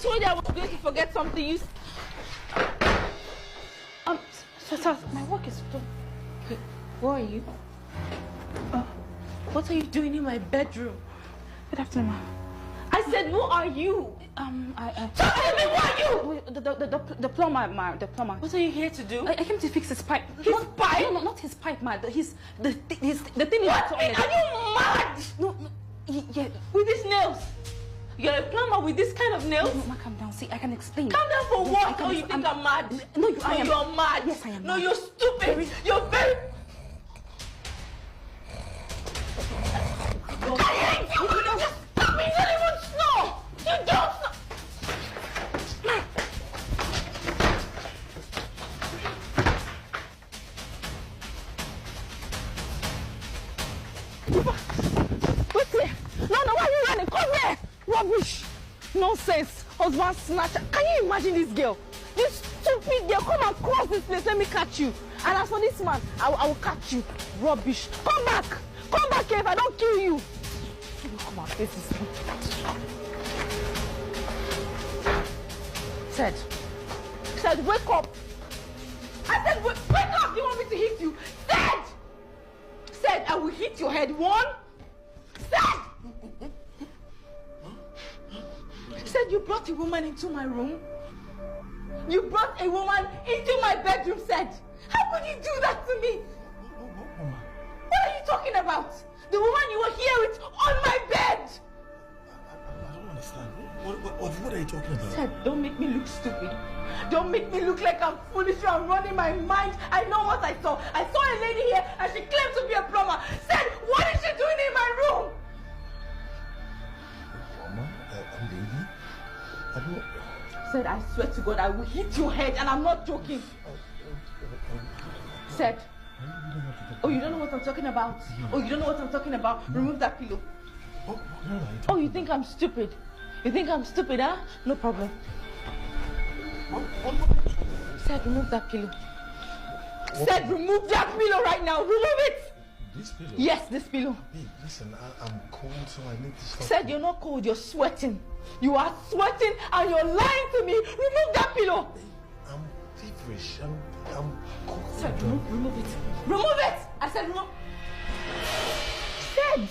told you I was going to forget something. You... Sir, my work is done. Wait, who are you? What are you doing in my bedroom? Good afternoon, ma'am. I said, who are you? Tell me, who are you? The plumber, ma'am. The plumber. What are you here to do? I came to fix his pipe. His pipe? No, not his pipe, ma'am. The thing is... What? Are you mad? No, yeah. With these nails? You're a plumber with this kind of nails? No, calm down. See, I can explain. Calm down for what? Oh, you think I'm mad? No, you're mad. Yes, I am. No, you're stupid. You're very... You don't even snore. You don't snore. Wait here. No, why are you running? Come here. Rubbish. Nonsense. Husband snatcher. Can you imagine this girl? This stupid girl. Come and cross this place. Let me catch you. And as for this man, I will catch you. Rubbish. Come back. Come back here if I don't kill you. Come on, face this thing. Said, wake up. I said, wake up. You want me to hit you? Said, I will hit your head. One. Said, you brought a woman into my room. You brought a woman into my bedroom. Said, how could you do that to me? What are you talking about? The woman you were here with on my bed! I don't understand. What are you talking about? Said, don't make me look stupid. Don't make me look like I'm foolish or I'm running my mind. I know what I saw. I saw a lady here and she claimed to be a plumber. Said, what is she doing in my room? Plumber? A lady? I don't... Said, I swear to God, I will hit your head and I'm not joking. Said, oh, you don't know what I'm talking about? Oh, you don't know what I'm talking about? Remove that pillow. Oh, you think I'm stupid? You think I'm stupid, huh? No problem. Said, remove that pillow. Said, remove that pillow right now. Remove it. This pillow? Yes, this pillow. Babe, listen, I'm cold, so I need to stop. Said, you're not cold, you're sweating. You are sweating and you're lying to me. Remove that pillow. Babe, I'm feverish. I'm cold. Said, remove it. Remove it. I said, remove. Said.